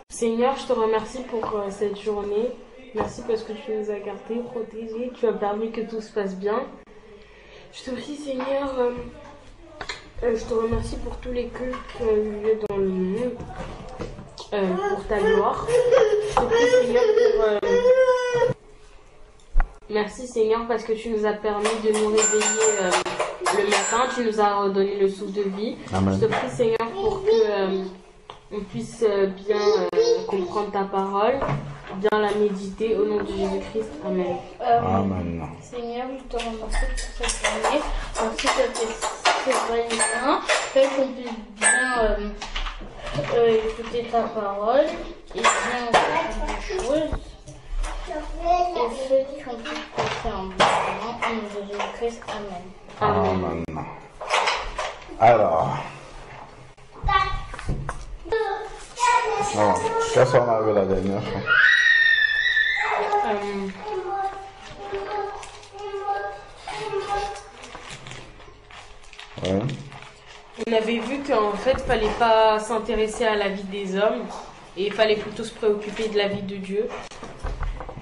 Seigneur, je te remercie pour cette journée. Merci parce que tu nous as gardés, protégés, tu as permis que tout se passe bien. Je te prie, Seigneur, je te remercie pour tous les cultes qui ont eu lieu dans le monde, pour ta gloire. Je te prie, Seigneur, merci, Seigneur, parce que tu nous as permis de nous réveiller le matin. Tu nous as redonné le souffle de vie. Amen. Je te prie, Seigneur, pour que on puisse bien comprendre ta parole, bien la méditer au nom de Jésus-Christ. Amen. Amen. Seigneur, je te remercie pour cette journée. Merci de tes bien. Fais qu'on puisse bien écouter ta parole et bien entendre des choses. Et fais qu'on puisse passer un bon moment au nom de Jésus-Christ. Amen. Amen. Alors. Qu'est-ce qu'on a vu la dernière fois? Ouais. On avait vu qu'en fait, il ne fallait pas s'intéresser à la vie des hommes et il fallait plutôt se préoccuper de la vie de Dieu.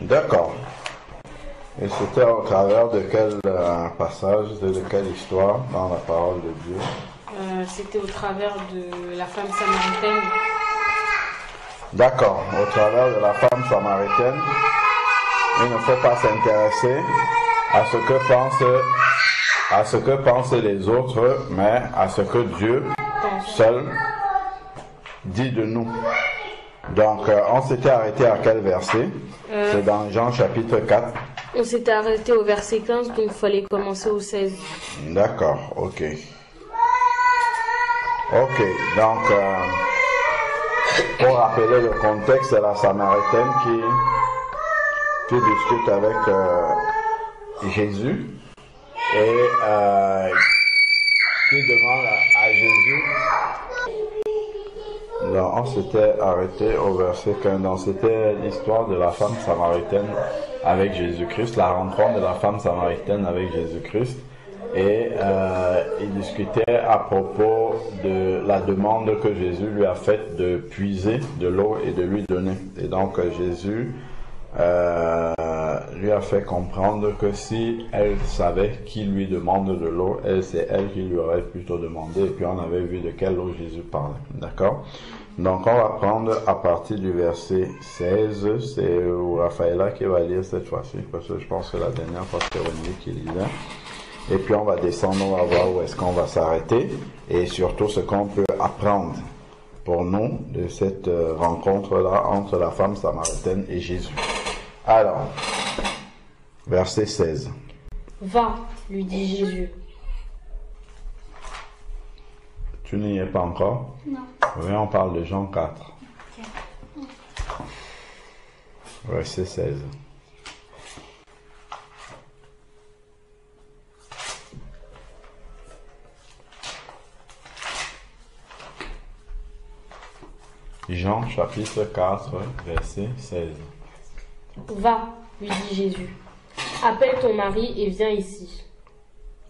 D'accord. Et c'était au travers de quel passage, de quelle histoire dans la parole de Dieu? C'était au travers de la femme samaritaine. D'accord. Au travers de la femme samaritaine, il ne faut pas s'intéresser à ce que pensent les autres, mais à ce que Dieu seul dit de nous. Donc, on s'était arrêté à quel verset? C'est dans Jean chapitre 4. On s'était arrêté au verset 15, donc il fallait commencer au 16. D'accord, ok. Ok, donc, pour rappeler le contexte, c'est la Samaritaine qui discute avec Jésus et qui demande à Jésus. Là, on s'était arrêté au verset 15. Donc, c'était l'histoire de la femme samaritaine avec Jésus-Christ, la rencontre de la femme samaritaine avec Jésus-Christ. Et il discutait à propos de la demande que Jésus lui a faite de puiser de l'eau et de lui donner. Et donc Jésus lui a fait comprendre que si elle savait qui lui demande de l'eau, c'est elle qui lui aurait plutôt demandé. Et puis on avait vu de quelle eau Jésus parlait. D'accord? Donc on va prendre à partir du verset 16. C'est Raphaëla qui va lire cette fois-ci, parce que je pense que la dernière fois c'était René qui lisait. Et puis on va descendre, on va voir où est-ce qu'on va s'arrêter et surtout ce qu'on peut apprendre pour nous de cette rencontre-là entre la femme samaritaine et Jésus. Alors, verset 16. Va, lui dit Jésus. Tu n'y es pas encore? Non. Oui, on parle de Jean 4. Okay. Verset 16. Jean chapitre 4, verset 16. Va, lui dit Jésus. Appelle ton mari et viens ici.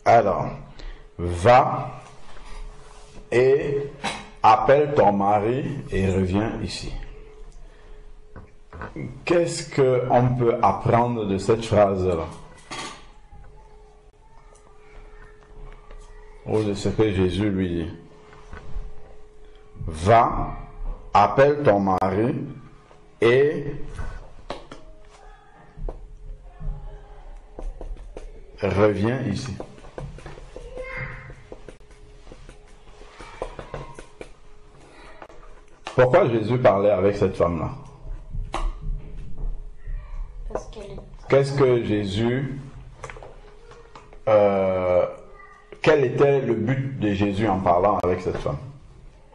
Alors, va et appelle ton mari et reviens ici. Qu'est-ce qu'on peut apprendre de cette phrase-là? Ou de ce que Jésus lui dit? Va, appelle ton mari et reviens ici. Pourquoi Jésus parlait avec cette femme-là? Parce qu'elle est... Qu'est-ce que Jésus... quel était le but de Jésus en parlant avec cette femme?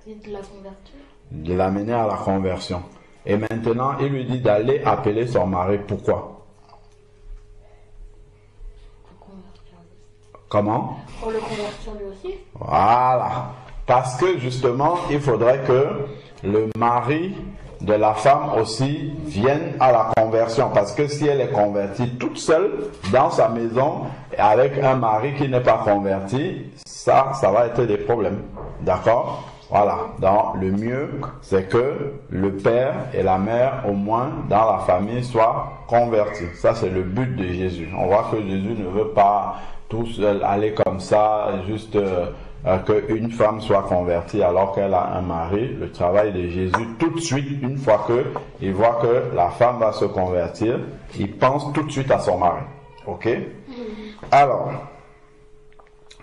C'est de la convertir. De l'amener à la conversion. Et maintenant, il lui dit d'aller appeler son mari. Pourquoi? Pour convertir. Comment? Pour le convertir lui aussi. Voilà. Parce que justement, il faudrait que le mari de la femme aussi vienne à la conversion. Parce que si elle est convertie toute seule dans sa maison avec un mari qui n'est pas converti, ça va être des problèmes. D'accord? Voilà. Donc, le mieux, c'est que le père et la mère, au moins, dans la famille, soient convertis. Ça, c'est le but de Jésus. On voit que Jésus ne veut pas tout seul aller comme ça, juste qu'une femme soit convertie alors qu'elle a un mari. Le travail de Jésus, tout de suite, une fois qu'il voit que la femme va se convertir, il pense tout de suite à son mari. Ok? Alors,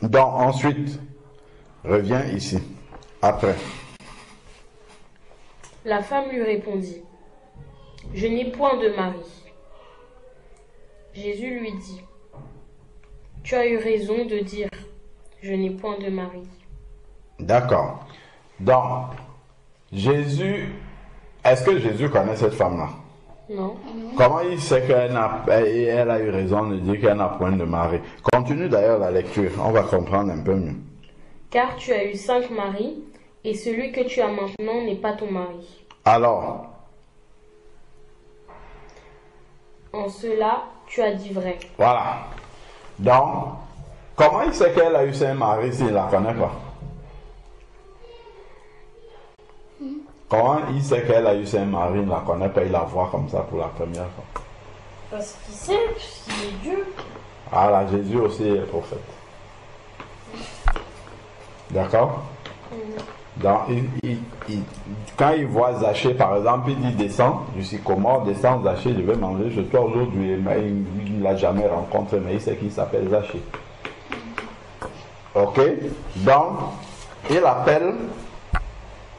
donc ensuite, reviens ici. Après. La femme lui répondit, « Je n'ai point de mari. » Jésus lui dit, « Tu as eu raison de dire, je n'ai point de mari. » D'accord. Donc, Jésus, est-ce que Jésus connaît cette femme-là? Non. Comment il sait qu'elle a eu raison de dire qu'elle n'a point de mari? Continue d'ailleurs la lecture, on va comprendre un peu mieux. Car tu as eu 5 maris, et celui que tu as maintenant n'est pas ton mari. Alors, En cela, tu as dit vrai. voilà. Donc, comment il sait qu'elle a eu 5 maris s'il ne la connaît pas? Comment il sait qu'elle a eu 5 maris, il ne la connaît pas, il la voit comme ça pour la première fois? Parce qu'il sait, qu'il est Dieu. Ah là, Jésus aussi est prophète. D'accord? Donc, quand il voit Zachée, par exemple, il dit descends du sycomore, descends Zachée, je vais manger chez toi aujourd'hui. Mais il ne l'a jamais rencontré, mais il sait qu'il s'appelle Zachée. Ok? Donc, il appelle,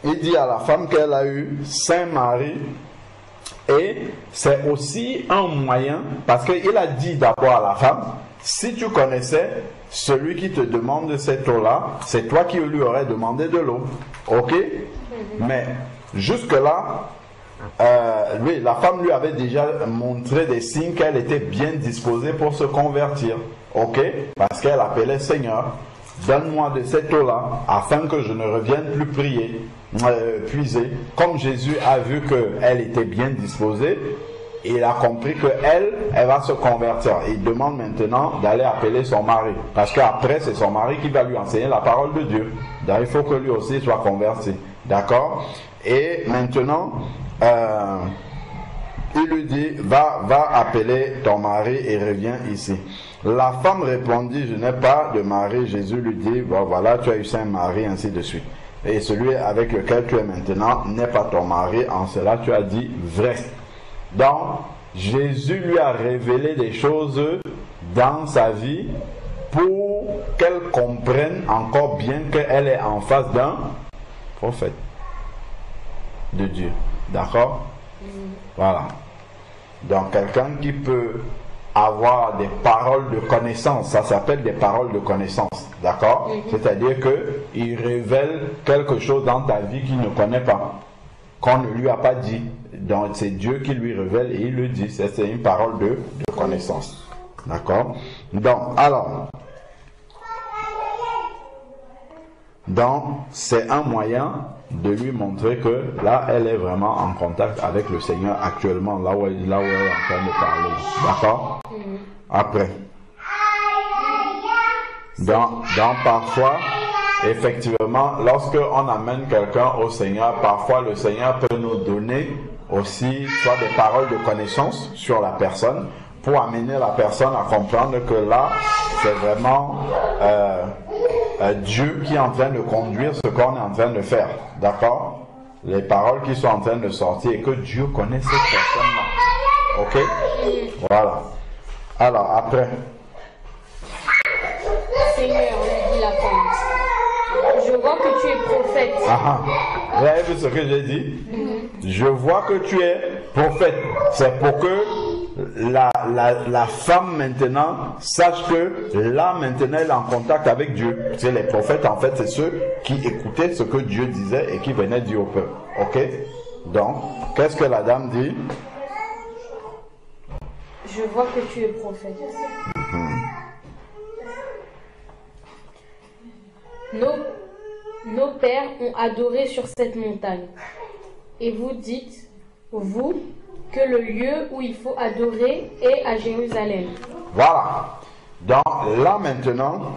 il dit à la femme qu'elle a eu 5 maris. Et c'est aussi un moyen, parce qu'il a dit d'abord à la femme, si tu connaissais celui qui te demande cette eau-là, c'est toi qui lui aurais demandé de l'eau. Ok? Mais jusque-là, la femme lui avait déjà montré des signes qu'elle était bien disposée pour se convertir. Ok? Parce qu'elle appelait Seigneur, donne-moi de cette eau-là, afin que je ne revienne plus puiser. Comme Jésus a vu qu'elle était bien disposée, il a compris qu'elle va se convertir. Il demande maintenant d'aller appeler son mari. Parce qu'après, c'est son mari qui va lui enseigner la parole de Dieu. Donc, il faut que lui aussi soit converti. D'accord? Et maintenant, il lui dit, va appeler ton mari et reviens ici. La femme répondit, je n'ai pas de mari. Jésus lui dit, bon, voilà, tu as eu 5 maris, ainsi de suite. Et celui avec lequel tu es maintenant n'est pas ton mari. En cela, tu as dit vrai. Donc, Jésus lui a révélé des choses dans sa vie pour qu'elle comprenne encore bien qu'elle est en face d'un prophète de Dieu. D'accord? Voilà. Donc, quelqu'un qui peut avoir des paroles de connaissance, ça s'appelle des paroles de connaissance. D'accord? C'est-à-dire qu'il révèle quelque chose dans ta vie qu'il ne connaît pas, qu'on ne lui a pas dit. Donc c'est Dieu qui lui révèle et il le dit. C'est une parole de connaissance. D'accord? Donc c'est un moyen de lui montrer que là elle est vraiment en contact avec le Seigneur actuellement, là où elle est en train de parler. D'accord? Après. Donc parfois, effectivement, lorsque on amène quelqu'un au Seigneur, parfois le Seigneur peut nous donner aussi soit des paroles de connaissance sur la personne pour amener la personne à comprendre que là, c'est vraiment Dieu qui est en train de conduire ce qu'on est en train de faire. D'accord? Les paroles qui sont en train de sortir et que Dieu connaît cette personne-là. Ok? Voilà. Alors, après. Seigneur, lui dit la femme, je vois que tu es prophète. Vous avez vu ce que j'ai dit? Je vois que tu es prophète. C'est pour que la femme maintenant sache que là maintenant elle est en contact avec Dieu. C'est les prophètes en fait, c'est ceux qui écoutaient ce que Dieu disait et qui venaient dire au peuple. Ok? Donc, qu'est-ce que la dame dit? Je vois que tu es prophète. Nos pères ont adoré sur cette montagne. Et vous dites, vous, que le lieu où il faut adorer est à Jérusalem. Voilà. Donc là maintenant,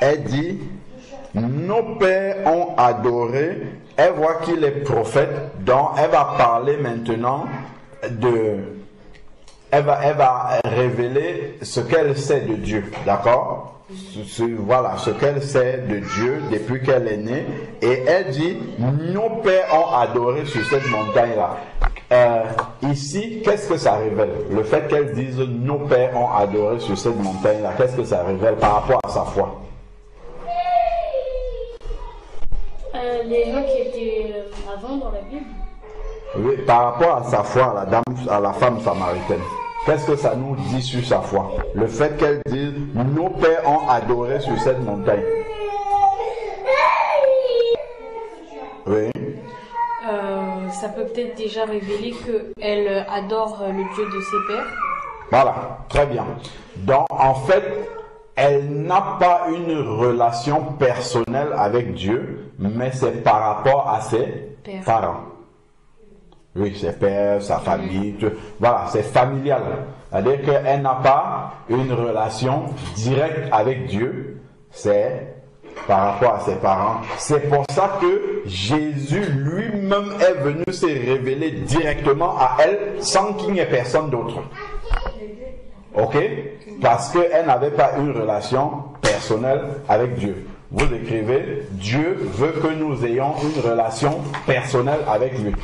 elle dit nos pères ont adoré. Elle voit qu'il est prophète, donc elle va parler maintenant elle va révéler ce qu'elle sait de Dieu, d'accord? Voilà, ce qu'elle sait de Dieu depuis qu'elle est née. Et elle dit, nos pères ont adoré sur cette montagne-là. Ici, qu'est-ce que ça révèle? Le fait qu'elle dise, nos pères ont adoré sur cette montagne-là, qu'est-ce que ça révèle par rapport à sa foi? Les gens qui étaient avant dans la Bible. Oui, par rapport à sa foi, à la femme samaritaine. Qu'est-ce que ça nous dit sur sa foi? Le fait qu'elle dise, nos pères ont adoré sur cette montagne. Oui. Ça peut peut-être déjà révéler qu'elle adore le Dieu de ses pères. Voilà, très bien. Donc, en fait, elle n'a pas une relation personnelle avec Dieu, mais c'est par rapport à ses parents. Oui, ses pères, sa famille, tout. Voilà, c'est familial. C'est-à-dire qu'elle n'a pas une relation directe avec Dieu, c'est par rapport à ses parents. C'est pour ça que Jésus lui-même est venu se révéler directement à elle sans qu'il n'y ait personne d'autre. Ok? Parce qu'elle n'avait pas une relation personnelle avec Dieu. Vous écrivez, Dieu veut que nous ayons une relation personnelle avec lui.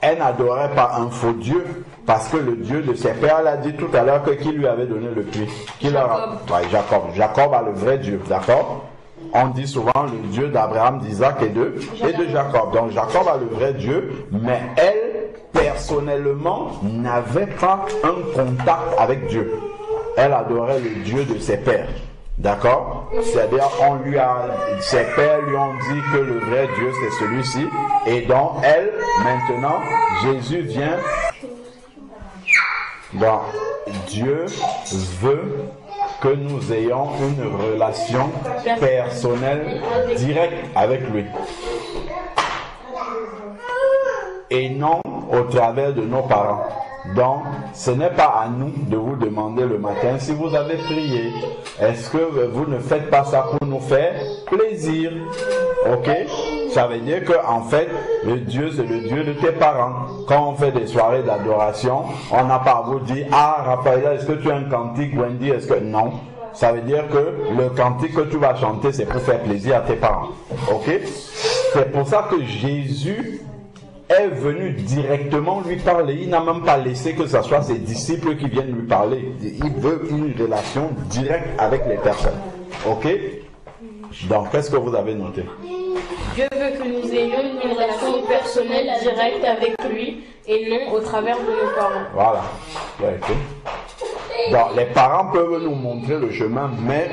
Elle n'adorait pas un faux Dieu, parce que le Dieu de ses pères, elle a dit tout à l'heure que qui lui avait donné le puits? Jacob. Jacob a le vrai Dieu, d'accord? On dit souvent le Dieu d'Abraham, d'Isaac et de Jacob. Donc Jacob a le vrai Dieu, mais elle, personnellement, n'avait pas un contact avec Dieu. Elle adorait le Dieu de ses pères. D'accord? C'est-à-dire, ses pères lui ont dit que le vrai Dieu c'est celui-ci. Et donc, elle, maintenant, Jésus vient. Donc, Dieu veut que nous ayons une relation personnelle directe avec lui. Et non au travers de nos parents. Donc, ce n'est pas à nous de vous demander le matin si vous avez prié. Est-ce que vous ne faites pas ça pour nous faire plaisir? Ok? Ça veut dire qu'en fait, le Dieu, c'est le Dieu de tes parents. Quand on fait des soirées d'adoration, on n'a pas à vous dire, ah, Raphaël, est-ce que tu as un cantique? Wendy, est-ce que... Non. Ça veut dire que le cantique que tu vas chanter, c'est pour faire plaisir à tes parents. Ok? C'est pour ça que Jésus est venu directement lui parler. Il n'a même pas laissé que ce soit ses disciples qui viennent lui parler. Il veut une relation directe avec les personnes. Ok? Donc, qu'est-ce que vous avez noté? Dieu veut que nous ayons une relation personnelle directe avec lui et non au travers de nos parents. Voilà. Okay. Donc, les parents peuvent nous montrer le chemin, mais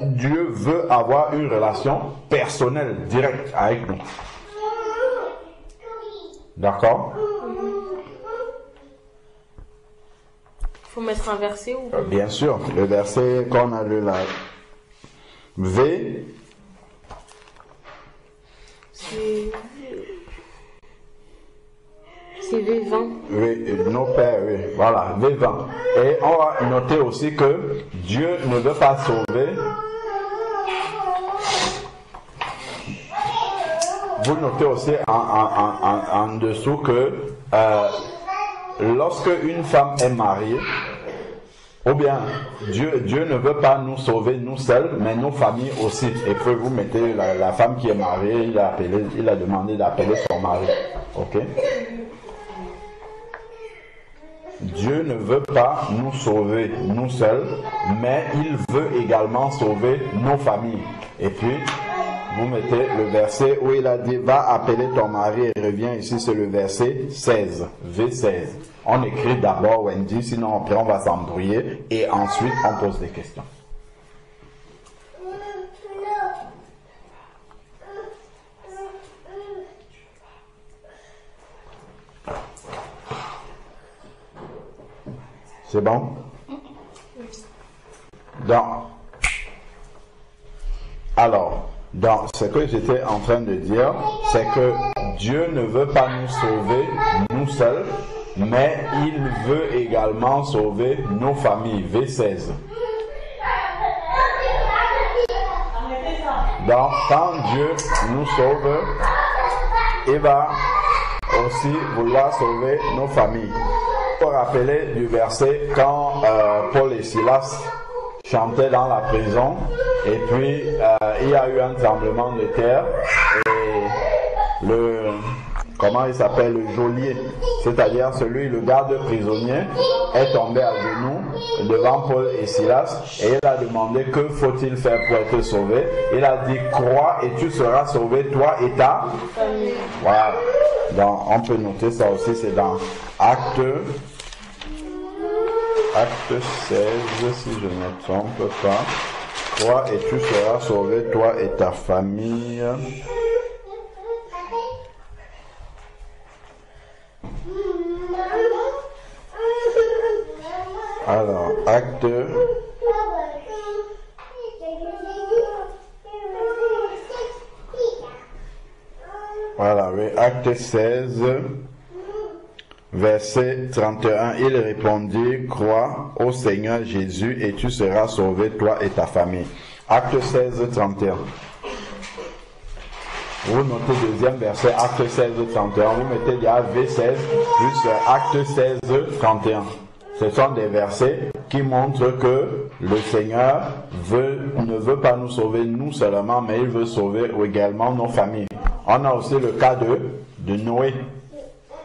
Dieu veut avoir une relation personnelle, directe avec nous. D'accord? Il faut mettre un verset ou... Bien sûr, le verset qu'on a lu là. V. C'est V20. Oui, nos pères, oui. Voilà, V20. Et on va noter aussi que Dieu ne veut pas sauver. Vous notez aussi en dessous que lorsque une femme est mariée, ou bien Dieu ne veut pas nous sauver nous seuls, mais nos familles aussi. Et puis vous mettez la femme qui est mariée, il a demandé d'appeler son mari. Ok? Dieu ne veut pas nous sauver nous seuls, mais il veut également sauver nos familles. Et puis, vous mettez le verset où il a dit, va appeler ton mari et reviens ici, c'est le verset 16, V16. On écrit d'abord Wendy, sinon après on va s'embrouiller et ensuite on pose des questions. C'est bon? Donc, ce que j'étais en train de dire, c'est que Dieu ne veut pas nous sauver nous seuls, mais il veut également sauver nos familles. V16. Donc, quand Dieu nous sauve, il va aussi vouloir sauver nos familles. Vous vous rappelez du verset quand Paul et Silas chantaient dans la prison, et puis il y a eu un tremblement de terre, et comment il s'appelle, le geôlier, c'est-à-dire le garde prisonnier, est tombé à genoux devant Paul et Silas, et il a demandé que faut-il faire pour être sauvé. Il a dit, crois et tu seras sauvé, toi et ta famille. Voilà. Donc, on peut noter ça aussi, c'est dans Acte 16, si je ne me trompe pas. Crois et tu seras sauvé, toi et ta famille. Alors, Acte. Voilà, oui, Acte 16, verset 31. Il répondit, crois au Seigneur Jésus et tu seras sauvé, toi et ta famille. Acte 16, 31. Vous notez deuxième verset, Acte 16, 31. Vous mettez déjà V16 plus Acte 16, 31. Ce sont des versets qui montrent que le Seigneur ne veut pas nous sauver nous seulement, mais il veut sauver également nos familles. On a aussi le cas de Noé.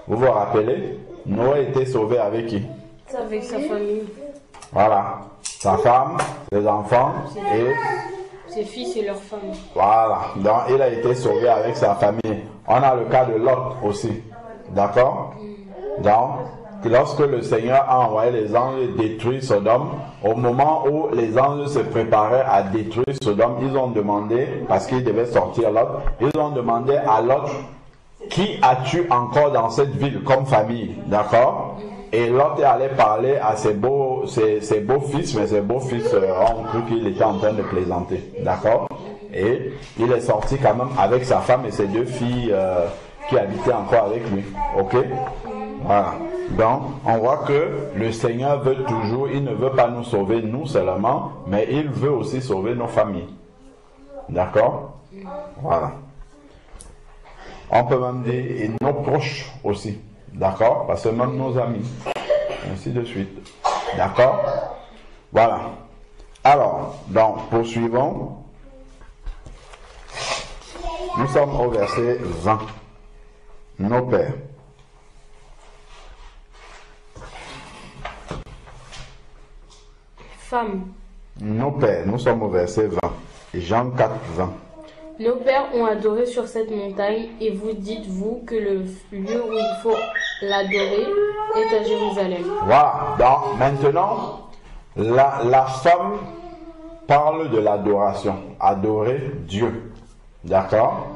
Vous vous rappelez? Noé était sauvé avec qui? Avec sa famille. Voilà. Sa femme, ses enfants et ses fils et leurs femmes. Voilà. Donc il a été sauvé avec sa famille. On a le cas de Lot aussi. D'accord? Donc, lorsque le Seigneur a envoyé les anges détruire Sodome, au moment où les anges se préparaient à détruire Sodome, ils ont demandé, parce qu'ils devaient sortir Lot, ils ont demandé à Lot, qui as-tu encore dans cette ville comme famille? D'accord? Et Lot est allé parler à ses beaux-fils, mais ses beaux-fils ont cru qu'il était en train de plaisanter. D'accord? Et il est sorti quand même avec sa femme et ses deux filles qui habitaient encore avec lui. Ok? Voilà. Donc, on voit que le Seigneur veut toujours, il ne veut pas nous sauver nous seulement, mais il veut aussi sauver nos familles. D'accord? Voilà. On peut même dire et nos proches aussi. D'accord? Parce que même nos amis. Ainsi de suite. D'accord? Voilà. Alors, donc, poursuivons. Nous sommes au verset 20. Nos pères. Femmes. Nos pères, nous sommes au verset 20. Jean 4, 20. Nos pères ont adoré sur cette montagne et vous dites-vous que le lieu où il faut l'adorer est à Jérusalem. Voilà. Donc maintenant, la femme parle de l'adoration. Adorer Dieu. D'accord?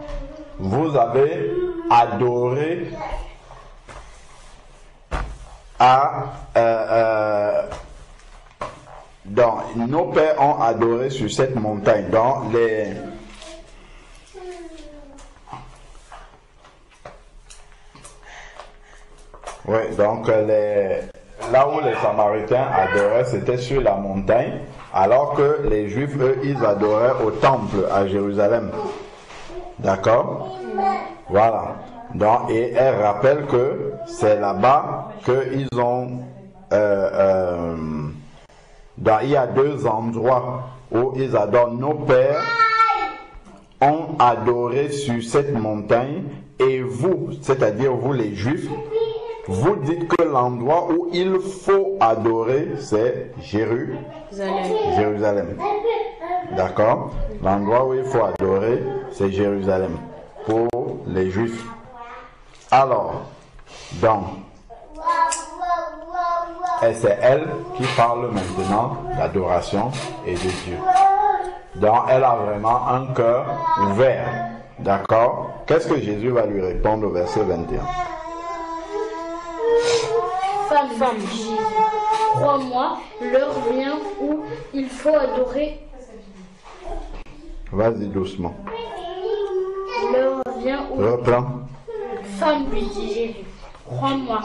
Vous avez adoré donc, nos pères ont adoré sur cette montagne. Donc, donc là où les Samaritains adoraient, c'était sur la montagne, alors que les Juifs, eux, ils adoraient au temple à Jérusalem. D'accord? Voilà. Donc, et elle rappelle que c'est là-bas qu'ils ont... il y a deux endroits où ils adorent. Nos pères ont adoré sur cette montagne et vous, c'est-à-dire vous les Juifs, vous dites que l'endroit où il faut adorer, c'est Jérusalem. D'accord? L'endroit où il faut adorer, c'est Jérusalem pour les Juifs. Alors, donc, et c'est elle qui parle maintenant d'adoration et de Dieu. Donc, elle a vraiment un cœur ouvert. D'accord? Qu'est-ce que Jésus va lui répondre au verset 21? Femme, dit Jésus, crois-moi, l'heure vient où il faut adorer. Vas-y doucement. L'heure vient où... Reprends. Femme, lui dit Jésus, crois-moi,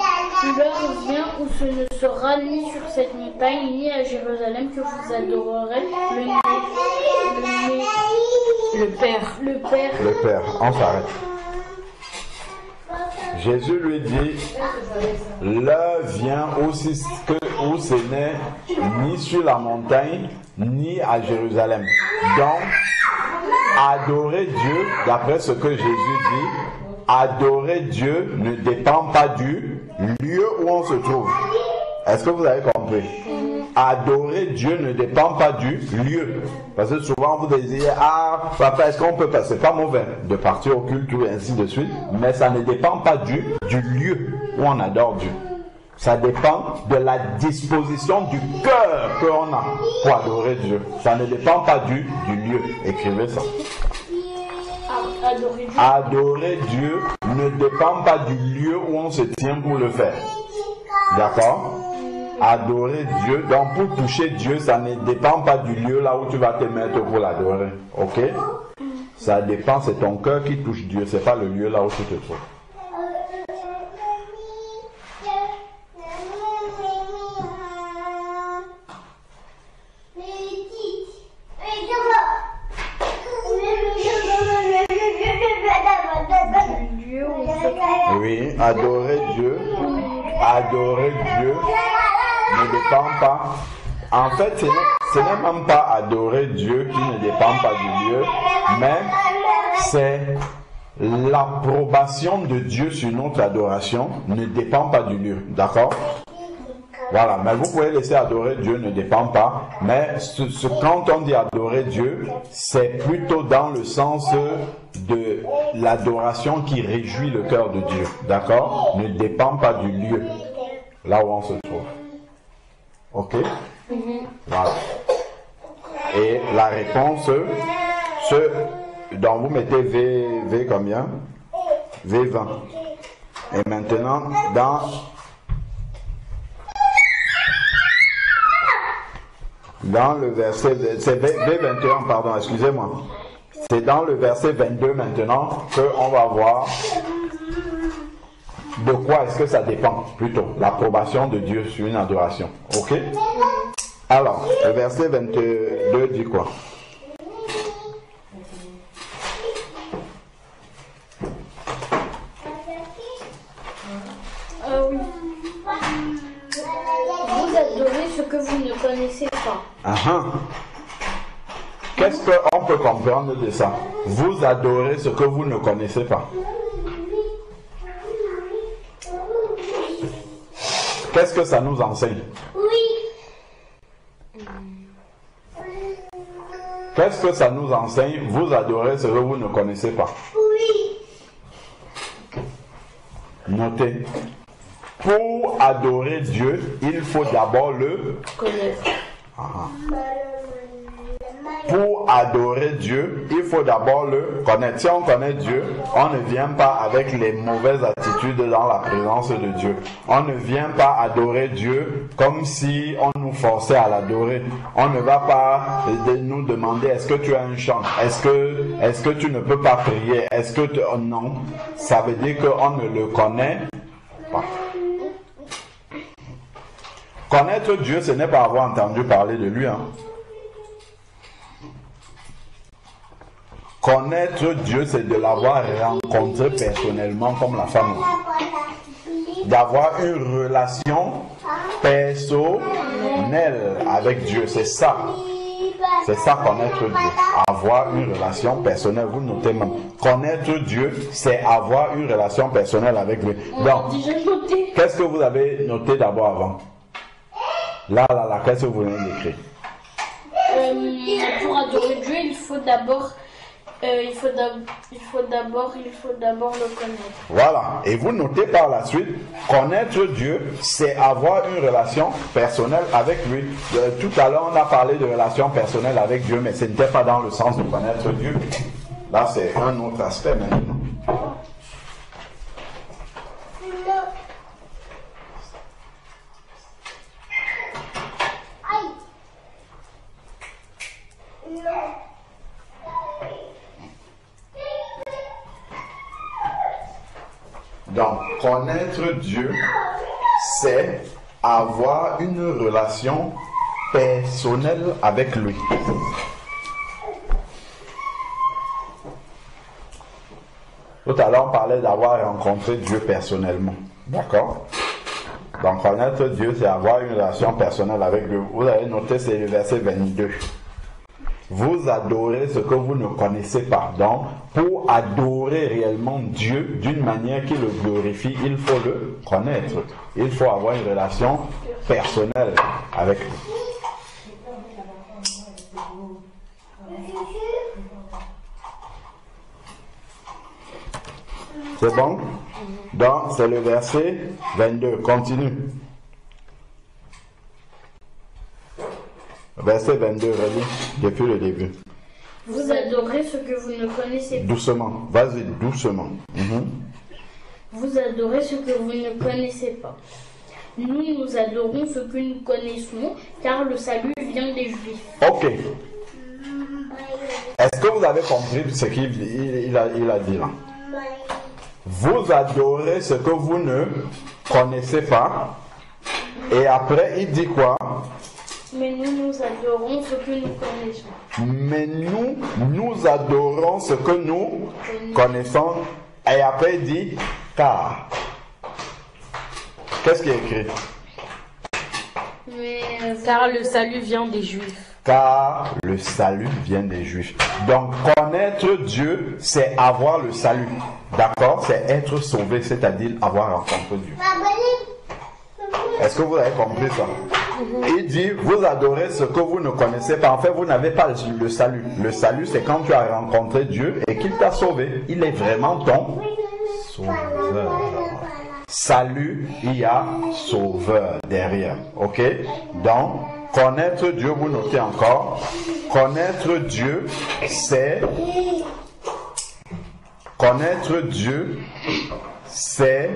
l'heure vient où ce ne sera ni sur cette montagne ni à Jérusalem que vous adorerez le Le Père. Le Père. Le Père. On s'arrête. Jésus lui dit, l'heure vient où ce n'est ni sur la montagne, ni à Jérusalem. Donc, adorer Dieu, d'après ce que Jésus dit, adorer Dieu ne dépend pas du lieu où on se trouve. Est-ce que vous avez compris? Adorer Dieu ne dépend pas du lieu. Parce que souvent vous désirez, ah, papa, est-ce qu'on peut passer? C'est pas mauvais de partir au culte ou ainsi de suite, mais ça ne dépend pas du lieu où on adore Dieu. Ça dépend de la disposition du cœur qu'on a pour adorer Dieu. Ça ne dépend pas du lieu. Écrivez ça. Adorer Dieu ne dépend pas du lieu où on se tient pour le faire. D'accord? Adorer Dieu, donc pour toucher Dieu, ça ne dépend pas du lieu là où tu vas te mettre pour l'adorer. Ok? Ça dépend, c'est ton cœur qui touche Dieu, c'est pas le lieu là où tu te trouves. Oui, adorer Dieu ne dépend pas. En fait, ce n'est même pas adorer Dieu qui ne dépend pas du lieu, mais c'est l'approbation de Dieu sur notre adoration ne dépend pas du lieu. D'accord? Voilà, mais vous pouvez laisser adorer Dieu ne dépend pas, mais quand on dit adorer Dieu, c'est plutôt dans le sens de l'adoration qui réjouit le cœur de Dieu, d'accord? Ne dépend pas du lieu, là où on se trouve. Ok? Voilà. Et la réponse, donc vous mettez V combien? V20. Et maintenant, dans le verset, c'est V21, pardon, excusez-moi. C'est dans le verset 22 maintenant qu'on va voir de quoi est-ce que ça dépend, plutôt, l'approbation de Dieu sur une adoration. Ok? Alors, le verset 22 dit quoi? Oui. Vous adorez ce que vous ne connaissez pas. Qu'est-ce qu'on peut comprendre de ça? Vous adorez ce que vous ne connaissez pas. Qu'est-ce que ça nous enseigne? Oui. Qu'est-ce que ça nous enseigne? Vous adorez ce que vous ne connaissez pas. Oui. Notez. Pour adorer Dieu, il faut d'abord le Connaître. Pour adorer Dieu, il faut d'abord le connaître. Si on connaît Dieu, on ne vient pas avec les mauvaises attitudes dans la présence de Dieu. On ne vient pas adorer Dieu comme si on nous forçait à l'adorer. On ne va pas nous demander est-ce que tu as un chant, est-ce que tu ne peux pas prier, non. Ça veut dire qu'on ne le connaît pas. Connaître Dieu, ce n'est pas avoir entendu parler de lui. Connaître Dieu, c'est de l'avoir rencontré personnellement comme la femme. D'avoir une relation personnelle avec Dieu. C'est ça. C'est ça, connaître Dieu. Avoir une relation personnelle. Vous notez même. Connaître Dieu, c'est avoir une relation personnelle avec lui. Donc, qu'est-ce que vous avez noté d'abord avant? Là, qu'est-ce que vous venez d'écrire? Pour adorer Dieu, il faut d'abord le connaître. Voilà. Et vous notez par la suite, connaître Dieu, c'est avoir une relation personnelle avec lui. Tout à l'heure, on a parlé de relation personnelle avec Dieu, mais ce n'était pas dans le sens de connaître Dieu. Là, c'est un autre aspect maintenant. Donc, connaître Dieu, c'est avoir une relation personnelle avec lui. Tout à l'heure, on parlait d'avoir rencontré Dieu personnellement. D'accord? Donc, connaître Dieu, c'est avoir une relation personnelle avec Dieu. Vous avez noté, c'est le verset 22. Vous adorez ce que vous ne connaissez pas. Donc, pour adorer réellement Dieu d'une manière qui le glorifie, il faut le connaître. Il faut avoir une relation personnelle avec lui. C'est bon? Donc, c'est le verset 22. Continue. Verset 22, relis depuis le début. Vous adorez ce que vous ne connaissez pas. Doucement. Vas-y, doucement. Vous adorez ce que vous ne connaissez pas. Nous adorons ce que nous connaissons, car le salut vient des Juifs. Ok. Est-ce que vous avez compris ce qu'il a dit là? Vous adorez ce que vous ne connaissez pas. Et après, il dit quoi? Mais nous adorons ce que nous connaissons. Mais nous adorons ce que nous connaissons. Et après, il dit car. Qu'est-ce qui est écrit? Car le salut vient des Juifs. Car le salut vient des Juifs. Donc, connaître Dieu, c'est avoir le salut. D'accord? C'est être sauvé, c'est-à-dire avoir rencontré Dieu. Est-ce que vous avez compris ça? Il dit, vous adorez ce que vous ne connaissez pas. En fait, vous n'avez pas le salut. Le salut, c'est quand tu as rencontré Dieu et qu'il t'a sauvé. Il est vraiment ton sauveur. Salut, il y a sauveur derrière. Ok? Donc, connaître Dieu, vous notez encore. Connaître Dieu, c'est... Connaître Dieu, c'est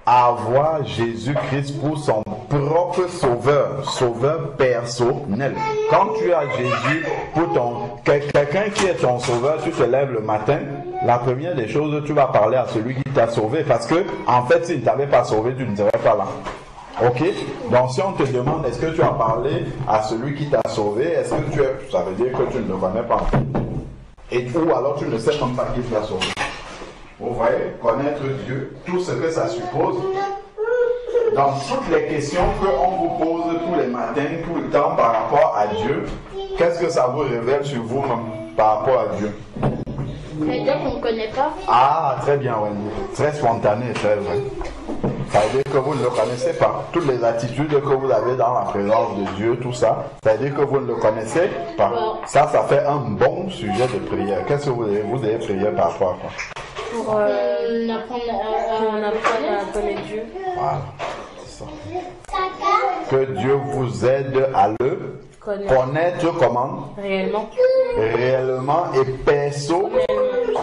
avoir Jésus-Christ pour son propre sauveur personnel. Quand tu as Jésus pour quelqu'un qui est ton sauveur, tu te lèves le matin, la première des choses, tu vas parler à celui qui t'a sauvé, parce que en fait, s'il ne t'avait pas sauvé, tu ne serais pas là. Ok? Donc si on te demande, est-ce que tu as parlé à celui qui t'a sauvé, est-ce que ça veut dire que tu ne le connais pas. Ou alors tu ne sais même pas qui t'a sauvé. Vous voyez, connaître Dieu, tout ce que ça suppose. Dans toutes les questions qu'on vous pose tous les matins, tout le temps par rapport à Dieu, qu'est-ce que ça vous révèle sur vous-même par rapport à Dieu? C'est-à-dire qu'on ne connaît pas. Ah, très bien, Wendy. Très spontané, très vrai. Ça veut dire que vous ne le connaissez pas. Toutes les attitudes que vous avez dans la présence de Dieu, tout ça, ça veut dire que vous ne le connaissez pas. Ça fait un bon sujet de prière. Qu'est-ce que vous devez prier par rapport à quoi? Pour apprendre à connaître Dieu. Voilà, c'est ça. Que Dieu vous aide à le connaître comment? Réellement. Réellement et perso.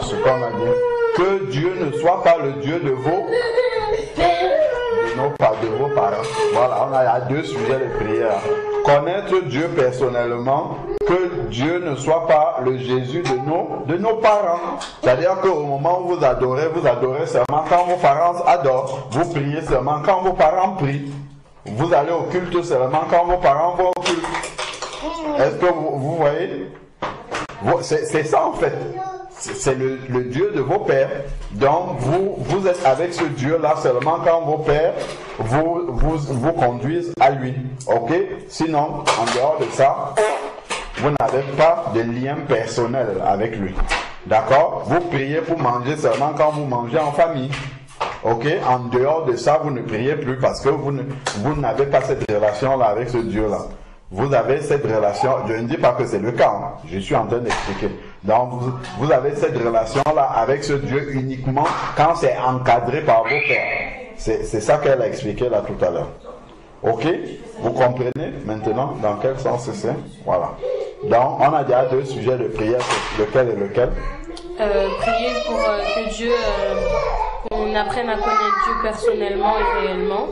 C'est ce qu'on a dit. Que Dieu ne soit pas le Dieu de vos parents. Voilà, on a deux sujets de prière. Connaître Dieu personnellement, que Dieu ne soit pas le Jésus de nos parents. C'est-à-dire qu'au moment où vous adorez seulement quand vos parents adorent. Vous priez seulement quand vos parents prient. Vous allez au culte seulement quand vos parents vont au culte. Est-ce que vous voyez? C'est ça en fait. C'est le Dieu de vos pères. Donc vous êtes avec ce Dieu-là seulement quand vos pères vous conduisent à lui. Ok? Sinon, en dehors de ça, vous n'avez pas de lien personnel avec lui. D'accord? Vous priez pour manger seulement quand vous mangez en famille. Ok? En dehors de ça, vous ne priez plus parce que vous n'avez pas cette relation-là avec ce Dieu-là. Vous avez cette relation, je ne dis pas que c'est le cas, hein, je suis en train d'expliquer. Donc vous avez cette relation-là avec ce Dieu uniquement quand c'est encadré par vos pères. C'est ça qu'elle a expliqué là tout à l'heure. Ok? Vous comprenez maintenant dans quel sens c'est? Voilà. Donc on a déjà deux sujets de prière, lequel et lequel? Prier pour que Dieu, qu'on apprenne à connaître Dieu personnellement et réellement.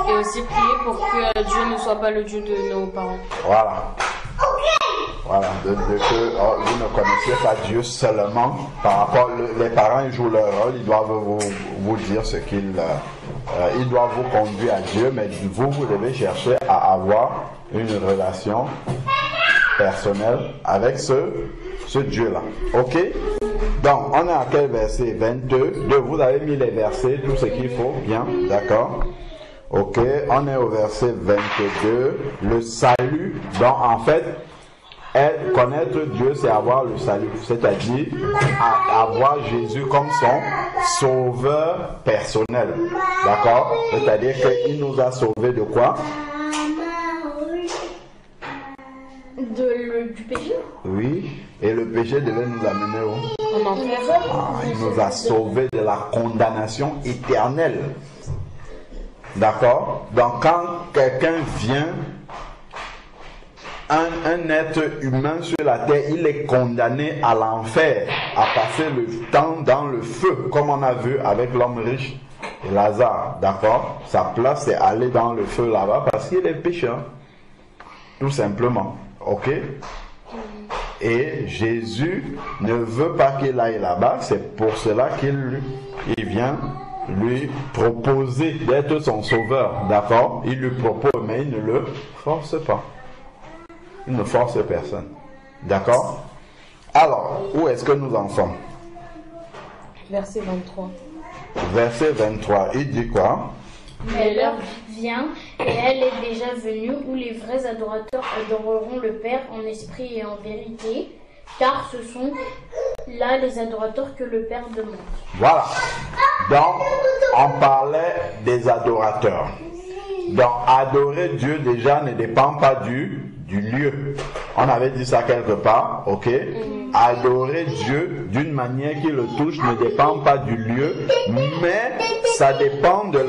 Et aussi prier pour que Dieu ne soit pas le Dieu de nos parents. Voilà. Voilà, que vous ne connaissiez pas Dieu seulement par rapport, les parents ils jouent leur rôle, ils doivent vous dire ce qu'ils doivent vous conduire à Dieu, mais vous devez chercher à avoir une relation personnelle avec ce Dieu-là. Ok? Donc, on est à quel verset? 22. Vous avez mis les versets, tout ce qu'il faut. Bien, d'accord. Ok, on est au verset 22. Le salut. Donc, en fait, connaître Dieu, c'est avoir le salut. C'est-à-dire avoir Jésus comme son sauveur personnel. D'accord? C'est-à-dire qu'il nous a sauvés de quoi? Du péché. Oui, et le péché devait nous amener où? En enfer. Il nous a sauvés de la condamnation éternelle. D'accord? Donc quand quelqu'un vient, un être humain sur la terre, il est condamné à l'enfer, à passer le temps dans le feu, comme on a vu avec l'homme riche et Lazare. D'accord? Sa place, c'est aller dans le feu là-bas parce qu'il est pécheur. Tout simplement. Ok? Et Jésus ne veut pas qu'il aille là-bas, c'est pour cela qu'il vient lui proposer d'être son sauveur. D'accord? Il lui propose, mais il ne le force pas. Il ne force personne. D'accord? Alors, où est-ce que nous en sommes? Verset 23. Verset 23, il dit quoi? Mais l'heure vient, et elle est déjà venue, où les vrais adorateurs adoreront le Père en esprit et en vérité, car ce sont là les adorateurs que le Père demande. Voilà. Donc, on parlait des adorateurs. Donc, adorer Dieu déjà ne dépend pas du lieu. On avait dit ça quelque part, ok? Adorer Dieu d'une manière qui le touche ne dépend pas du lieu, mais ça dépend de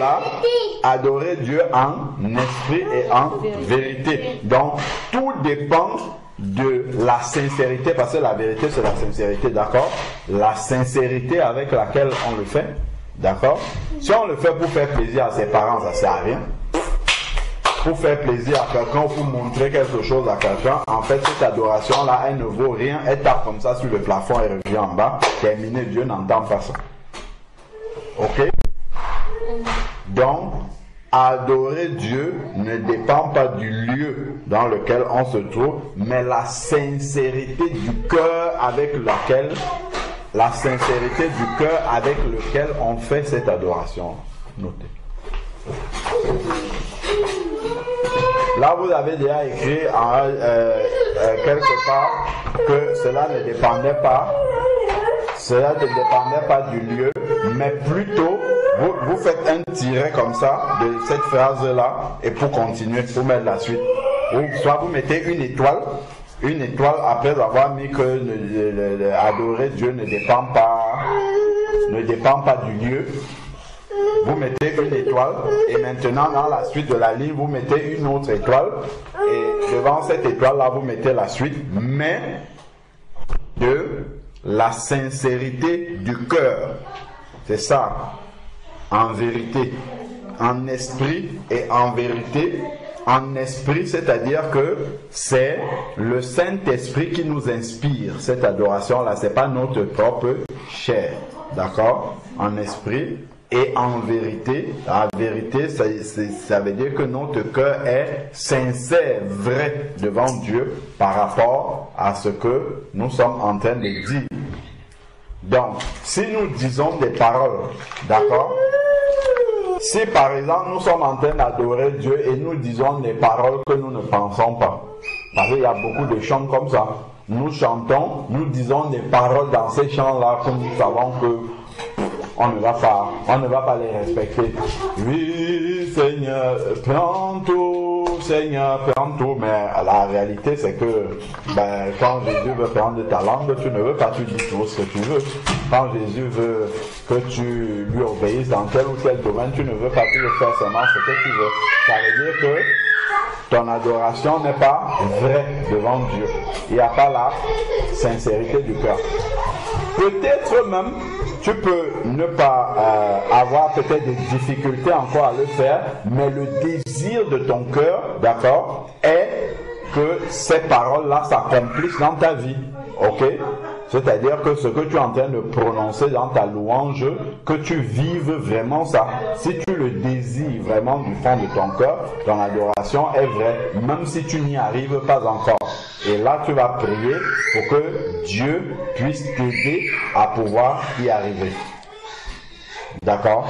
adorer Dieu en esprit et en vérité. Donc, tout dépend de la sincérité, parce que la vérité c'est la sincérité, d'accord? La sincérité avec laquelle on le fait, d'accord? Si on le fait pour faire plaisir à ses parents, ça sert à rien. Pour faire plaisir à quelqu'un, pour montrer quelque chose à quelqu'un, en fait cette adoration là, elle ne vaut rien, elle tape comme ça sur le plafond et revient en bas, terminé, Dieu n'entend pas ça. Ok? Donc, adorer Dieu ne dépend pas du lieu dans lequel on se trouve, mais la sincérité du cœur avec lequel on fait cette adoration. Notez. Là, vous avez déjà écrit quelque part que cela ne dépendait pas du lieu, mais plutôt vous faites un tiret comme ça de cette phrase-là et pour continuer, pour mettre la suite. Ou soit vous mettez une étoile après avoir mis que adorer Dieu ne dépend pas du lieu. Vous mettez une étoile et maintenant dans la suite de la ligne vous mettez une autre étoile et devant cette étoile là vous mettez la suite, mais de la sincérité du cœur. C'est ça, en vérité, en esprit et en vérité. En esprit, c'est-à-dire que c'est le Saint-Esprit qui nous inspire cette adoration-là, c'est pas notre propre chair, d'accord? En esprit et en vérité. La vérité, ça veut dire que notre cœur est sincère, vrai devant Dieu par rapport à ce que nous sommes en train de dire. Donc, si nous disons des paroles, d'accord? Si par exemple nous sommes en train d'adorer Dieu et nous disons des paroles que nous ne pensons pas, parce qu'il y a beaucoup de chants comme ça, nous chantons, nous disons des paroles dans ces chants-là que nous savons que on ne va pas les respecter. Oui, Seigneur, prends tout, Seigneur, prends tout. Mais la réalité, c'est que quand Jésus veut prendre ta langue, tu ne veux pas, tu dis tout ce que tu veux. Quand Jésus veut que tu lui obéisses dans tel ou tel domaine, tu ne veux pas, tu veux faire seulement ce que tu veux. Ça veut dire que ton adoration n'est pas vraie devant Dieu. Il n'y a pas la sincérité du cœur. Peut-être même, tu peux ne pas avoir peut-être des difficultés encore à le faire, mais le désir de ton cœur, d'accord, est que ces paroles-là s'accomplissent dans ta vie, ok? C'est-à-dire que ce que tu es en train de prononcer dans ta louange, que tu vives vraiment ça. Si tu le désires vraiment du fond de ton cœur, ton adoration est vraie, même si tu n'y arrives pas encore. Et là, tu vas prier pour que Dieu puisse t'aider à pouvoir y arriver. D'accord?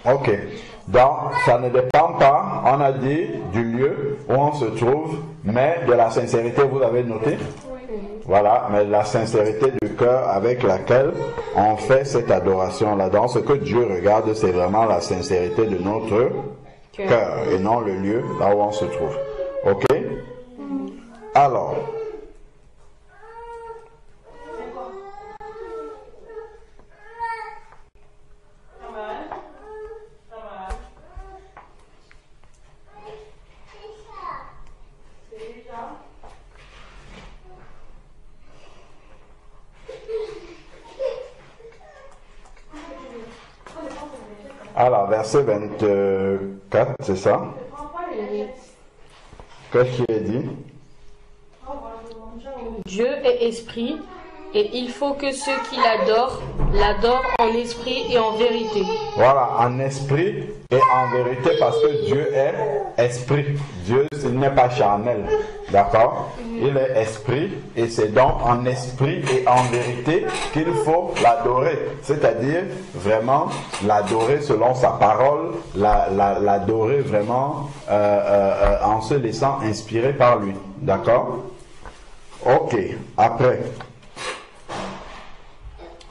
Ok. Donc, ça ne dépend pas, on a dit, du lieu où on se trouve, mais de la sincérité, vous avez noté? Voilà, mais la sincérité du cœur avec laquelle on fait cette adoration-là. Donc, ce que Dieu regarde, c'est vraiment la sincérité de notre cœur et non le lieu là où on se trouve. Ok? Alors, verset 24, c'est ça? Qu'est-ce qui est dit? Dieu est esprit, et il faut que ceux qui l'adorent en esprit et en vérité. Voilà, en esprit et en vérité, parce que Dieu est esprit. Dieu, il n'est pas charnel. D'accord? Il est esprit, et c'est donc en esprit et en vérité qu'il faut l'adorer. C'est-à-dire, vraiment, l'adorer selon sa parole, l'adorer vraiment en se laissant inspirer par lui. D'accord? Ok, après.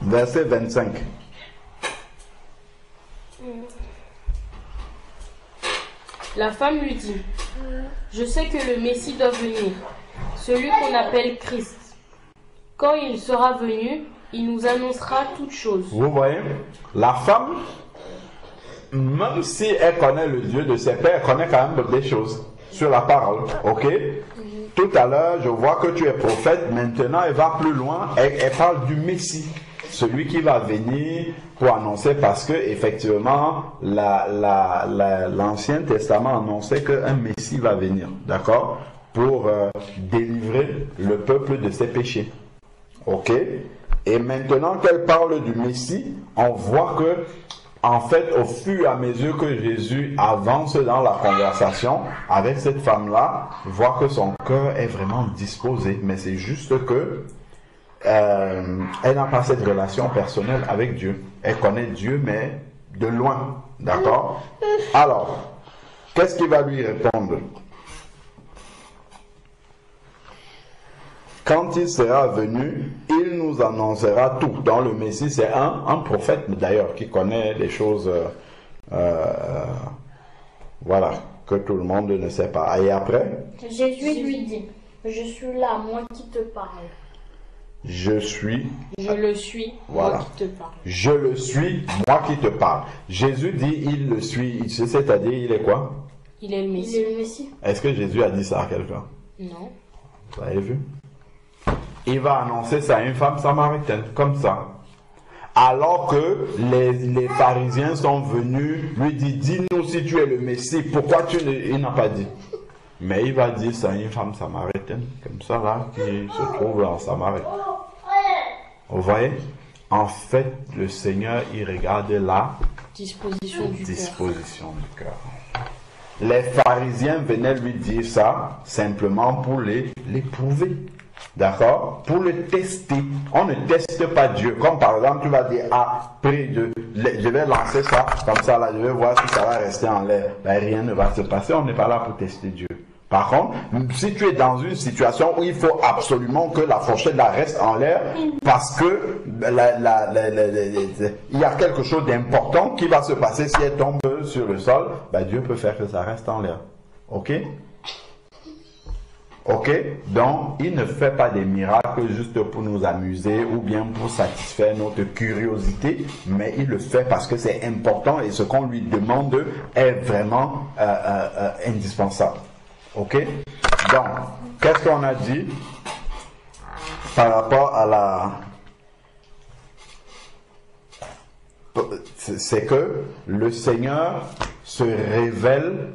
Verset 25. La femme lui dit, je sais que le Messie doit venir, celui qu'on appelle Christ. Quand il sera venu, il nous annoncera toutes choses. Vous voyez, la femme, même si elle connaît le Dieu de ses pères, elle connaît quand même des choses sur la parole. Ok? Tout à l'heure, je vois que tu es prophète. Maintenant, elle va plus loin. Elle parle du Messie, celui qui va venir pour annoncer, parce que effectivement, l'Ancien Testament annonçait qu'un Messie va venir, d'accord, pour délivrer le peuple de ses péchés. Ok? Et maintenant qu'elle parle du Messie, on voit que, en fait, au fur et à mesure que Jésus avance dans la conversation avec cette femme-là, voit que son cœur est vraiment disposé. Mais c'est juste que elle n'a pas cette relation personnelle avec Dieu. Elle connaît Dieu, mais de loin. D'accord? Alors, qu'est-ce qu'il va lui répondre? Quand il sera venu, il nous annoncera tout. Dans le Messie, c'est un prophète d'ailleurs qui connaît les choses, voilà, que tout le monde ne sait pas. Et après, Jésus lui dit, je suis là, moi qui te parle. Je le suis, voilà. moi qui te parle. Je le suis, moi qui te parle. Jésus dit, il le suit, c'est-à-dire, il est quoi? Il est le Messie. Il est le Messie. Est-ce que Jésus a dit ça à quelqu'un? Non. Vous avez vu? Il va annoncer ça à une femme samaritaine, comme ça. Alors que les pharisiens sont venus lui dire, dis-nous si tu es le Messie, pourquoi il n'a pas dit? Mais il va dire ça à une femme samaritaine, comme ça là, qui se trouve en Samarie. Vous voyez? En fait, le Seigneur, il regarde la disposition du cœur. Les pharisiens venaient lui dire ça simplement pour l'éprouver. D'accord? Pour le tester. On ne teste pas Dieu. Comme par exemple, tu vas dire, je vais lancer ça, comme ça là, je vais voir si ça va rester en l'air. Ben, rien ne va se passer. On n'est pas là pour tester Dieu. Par contre, si tu es dans une situation où il faut absolument que la fourchette là reste en l'air, parce que il y a quelque chose d'important qui va se passer si elle tombe sur le sol, ben Dieu peut faire que ça reste en l'air. Ok? Ok? Donc, il ne fait pas des miracles juste pour nous amuser ou bien pour satisfaire notre curiosité, mais il le fait parce que c'est important et ce qu'on lui demande est vraiment indispensable. Ok? Donc, qu'est-ce qu'on a dit par rapport à c'est que le Seigneur se révèle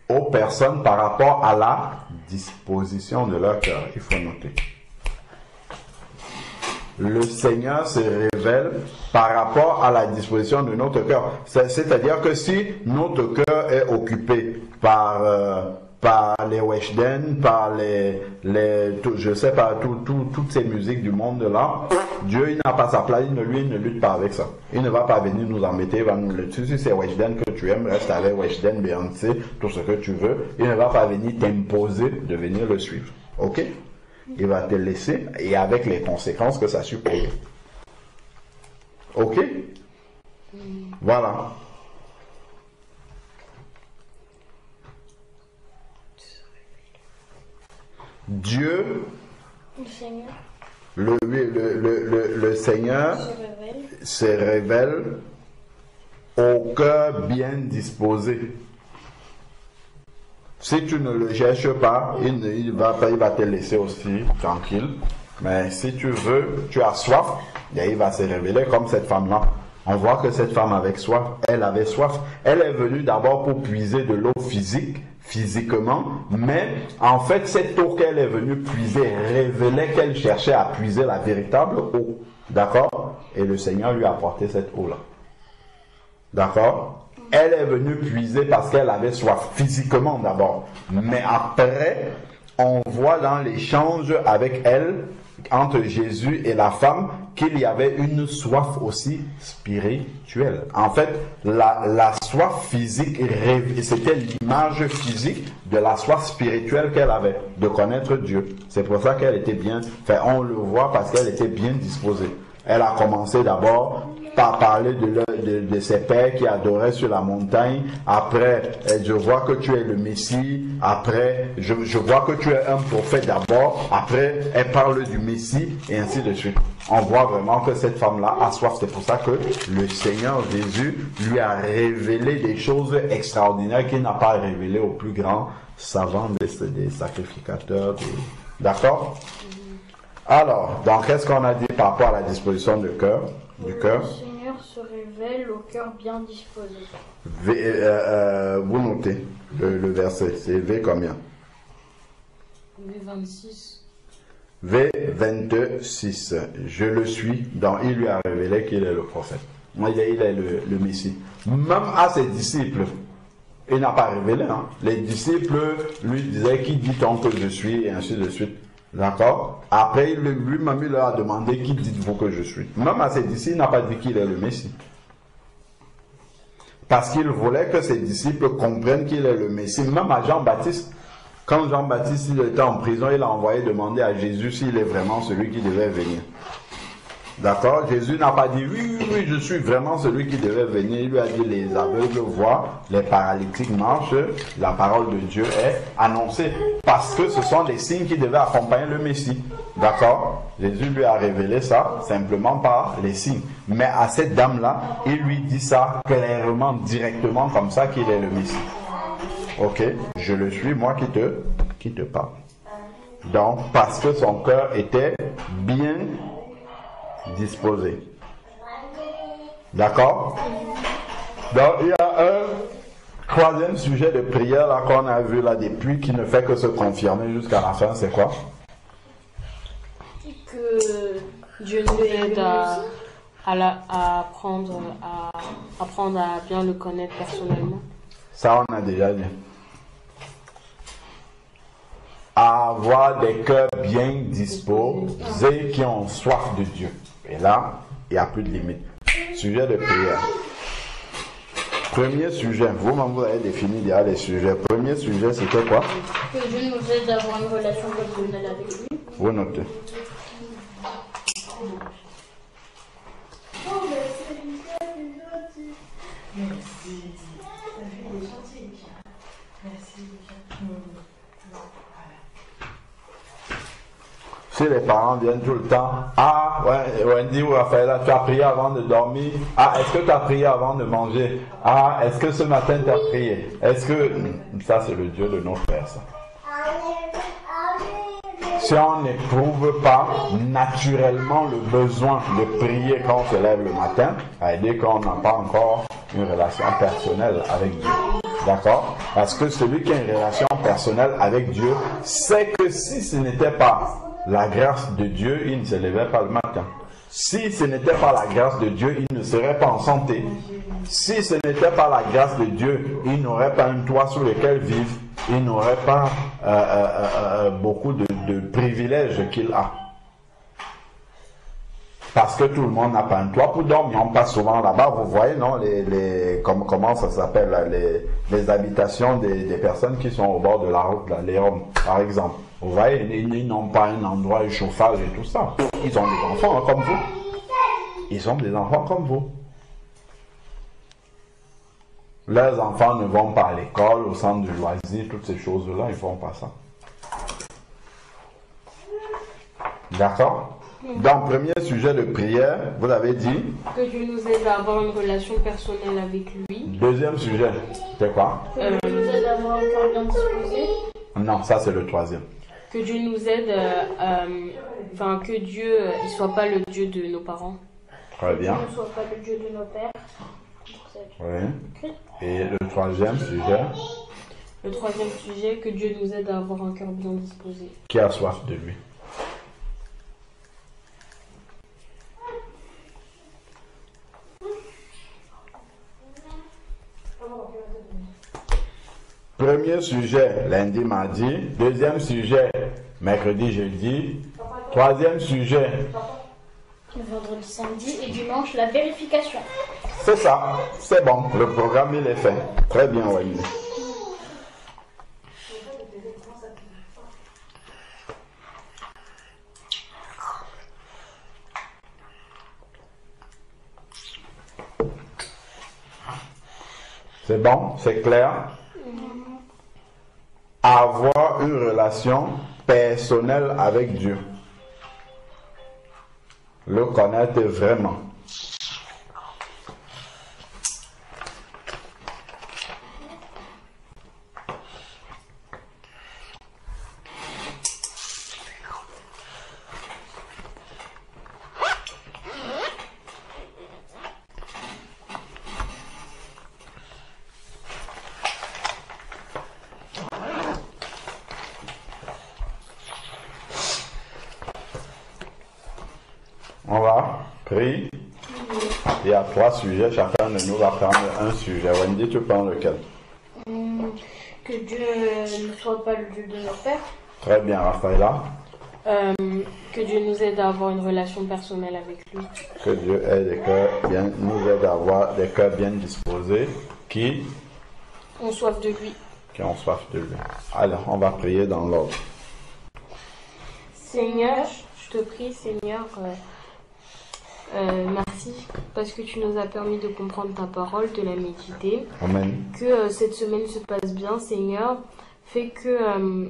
aux personnes par rapport à la disposition de leur cœur. Il faut noter. Le Seigneur se révèle par rapport à la disposition de notre cœur. C'est-à-dire que si notre cœur est occupé par par les Weshden, par je sais pas, toutes ces musiques du monde là. Dieu, il n'a pas sa place, il ne lutte pas avec ça. Il ne va pas venir nous embêter, il va nous le tuer. Si c'est Weshden que tu aimes, reste avec Weshden, Beyoncé, tout ce que tu veux. Il ne va pas venir t'imposer de venir le suivre. Ok? Il va te laisser, et avec les conséquences que ça suppose. Ok? Voilà. Dieu, le Seigneur se révèle au cœur bien disposé. Si tu ne le cherches pas, il va te laisser aussi tranquille. Mais si tu veux, tu as soif, et il va se révéler comme cette femme-là. On voit que cette femme avait soif, elle avait soif. Elle est venue d'abord pour puiser de l'eau physiquement, mais en fait, cette eau qu'elle est venue puiser révélait qu'elle cherchait à puiser la véritable eau. D'accord? Et le Seigneur lui a apporté cette eau-là. D'accord? Elle est venue puiser parce qu'elle avait soif, physiquement d'abord. Mais après, on voit dans l'échange avec elle, entre Jésus et la femme, qu'il y avait une soif aussi spirituelle. En fait, la soif physique, c'était l'image physique de la soif spirituelle qu'elle avait, de connaître Dieu. C'est pour ça qu'elle était bien, on le voit parce qu'elle était bien disposée. Elle a commencé d'abord par parler de ses pères qui adoraient sur la montagne. Après, je vois que tu es le Messie. Après, je vois que tu es un prophète d'abord. Après, elle parle du Messie et ainsi de suite. On voit vraiment que cette femme-là a soif. C'est pour ça que le Seigneur Jésus lui a révélé des choses extraordinaires qu'il n'a pas révélées aux plus grands savants des sacrificateurs. D'accord? Alors, donc, qu'est-ce qu'on a dit par rapport à la disposition du cœur? Le Seigneur se révèle au cœur bien disposé. Vous notez le verset, c'est V combien? V26. V26. Je le suis, donc il lui a révélé qu'il est le prophète. Moi, il est le Messie. Même à ses disciples, il n'a pas révélé. Hein. Les disciples lui disaient, qui dit-on que je suis, et ainsi de suite. D'accord? Après, lui-même, il leur a demandé, qui dites-vous que je suis? Même à ses disciples, il n'a pas dit qu'il est le Messie. Parce qu'il voulait que ses disciples comprennent qu'il est le Messie. Même à Jean-Baptiste, quand Jean-Baptiste il était en prison, il a envoyé demander à Jésus s'il est vraiment celui qui devait venir. D'accord? Jésus n'a pas dit, oui, je suis vraiment celui qui devait venir. Il lui a dit, les aveugles voient, les paralytiques marchent, la parole de Dieu est annoncée. Parce que ce sont des signes qui devaient accompagner le Messie. D'accord? Jésus lui a révélé ça simplement par les signes. Mais à cette dame-là, il lui dit ça clairement, directement, comme ça qu'il est le Messie. Ok? Je le suis, moi qui te parle. Donc, parce que son cœur était bien disposé. D'accord? Donc il y a un troisième sujet de prière là qu'on a vu là depuis qui ne fait que se confirmer jusqu'à la fin, c'est quoi? Que Dieu nous aide à apprendre à bien le connaître personnellement. Ça on a déjà dit. À avoir des cœurs bien disposés qui ont soif de Dieu. Et là, il n'y a plus de limite. Sujet de prière. Premier sujet, vous-même vous avez défini déjà les sujets. Premier sujet, c'était quoi? Que Dieu nous aide à avoir une relation personnelle avec lui. Vous notez. Si les parents viennent tout le temps, ah, ouais, Wendy ou Raphaël, tu as prié avant de dormir? Ah, est-ce que tu as prié avant de manger? Ah, est-ce que ce matin tu as prié? Est-ce que... Ça, c'est le Dieu de nos frères, ça. Si on n'éprouve pas naturellement le besoin de prier quand on se lève le matin, ça veut dire qu'on n'a pas encore une relation personnelle avec Dieu. D'accord? Parce que celui qui a une relation personnelle avec Dieu sait que si ce n'était pas la grâce de Dieu, il ne se levait pas le matin. Si ce n'était pas la grâce de Dieu, il ne serait pas en santé. Si ce n'était pas la grâce de Dieu, il n'aurait pas un toit sur lequel vivre. il n'aurait pas beaucoup de privilèges qu'il a. Parce que tout le monde n'a pas un toit pour dormir. On passe souvent là-bas, vous voyez, non, comment ça s'appelle, les habitations des personnes qui sont au bord de la route, là, les hommes, par exemple. Vous voyez, ils n'ont pas un endroit de chauffage et tout ça. Ils ont des enfants hein, comme vous. Ils ont des enfants comme vous. Leurs enfants ne vont pas à l'école, au centre de loisirs, toutes ces choses-là, ils ne font pas ça. D'accord? Dans le premier sujet de prière, vous avez dit que Dieu nous aide à avoir une relation personnelle avec lui. Deuxième sujet, c'est quoi? Que Dieu nous aide à avoir un cœur bien disposé. Non, ça c'est le troisième. Que Dieu nous aide, que Dieu ne soit pas le Dieu de nos parents. Très bien. Que Dieu ne soit pas le Dieu de nos pères. Oui. Et le troisième sujet? Le troisième sujet, que Dieu nous aide à avoir un cœur bien disposé. Qui a soif de lui? Premier sujet, lundi, mardi. Deuxième sujet, mercredi, jeudi. Troisième sujet, Vendredi, samedi et dimanche, la vérification. c'est ça. C'est bon. Le programme, il est fait. Très bien, Wendy. C'est bon? C'est clair? Avoir une relation personnelle avec Dieu. Le connaître vraiment. On va prier. Il y a 3 sujets. Chacun de nous va prendre un sujet. Wendy, tu prends lequel? Que Dieu ne soit pas le Dieu de nos pères. Très bien, Raphaëla. Que Dieu nous aide à avoir une relation personnelle avec lui. Que Dieu nous aide à avoir des cœurs bien disposés qui On soif de lui. ont soif de lui. Alors, on va prier dans l'ordre. Seigneur, je te prie, Seigneur, merci parce que tu nous as permis de comprendre ta parole, de la méditer. Amen. Que cette semaine se passe bien, Seigneur. Fais que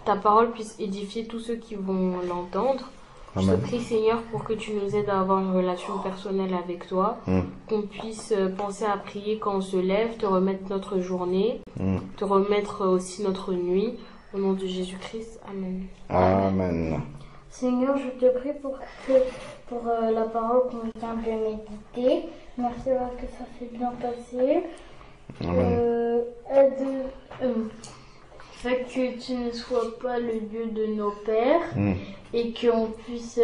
ta parole puisse édifier tous ceux qui vont l'entendre. Je te Amen. prie, Seigneur, pour que tu nous aides à avoir une relation personnelle avec toi. Qu'on puisse penser à prier quand on se lève, te remettre notre journée, te remettre aussi notre nuit. Au nom de Jésus-Christ, Amen. Amen. Seigneur, je te prie pour la parole qu'on vient de méditer. Merci parce que ça s'est bien passé. Fait que tu ne sois pas le Dieu de nos pères et qu'on puisse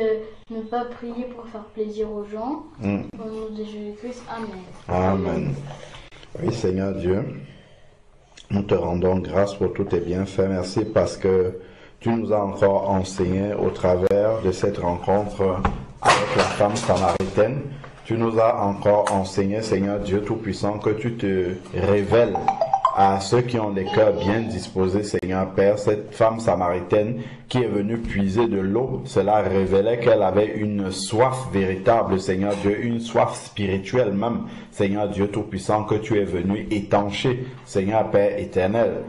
ne pas prier pour faire plaisir aux gens. Au nom de Jésus-Christ, Amen. Amen. Oui, Seigneur Dieu, nous te rendons grâce pour tous tes bienfaits. Merci parce que tu nous as encore enseigné au travers de cette rencontre avec la femme samaritaine. Tu nous as encore enseigné, Seigneur Dieu Tout-Puissant, que tu te révèles à ceux qui ont les cœurs bien disposés, Seigneur Père. Cette femme samaritaine qui est venue puiser de l'eau, cela révélait qu'elle avait une soif véritable, Seigneur Dieu, une soif spirituelle même, Seigneur Dieu Tout-Puissant, que tu es venu étancher, Seigneur Père éternel.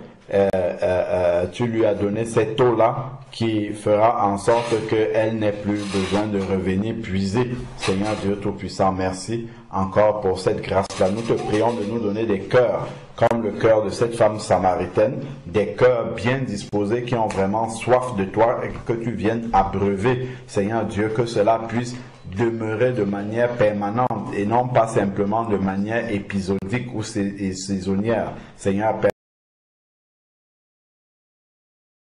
Tu lui as donné cette eau-là qui fera en sorte qu'elle n'ait plus besoin de revenir puiser. Seigneur Dieu Tout-Puissant, merci encore pour cette grâce-là. Nous te prions de nous donner des cœurs comme le cœur de cette femme samaritaine, des cœurs bien disposés qui ont vraiment soif de toi et que tu viennes abreuver, Seigneur Dieu, que cela puisse demeurer de manière permanente et non pas simplement de manière épisodique ou saisonnière. Seigneur Père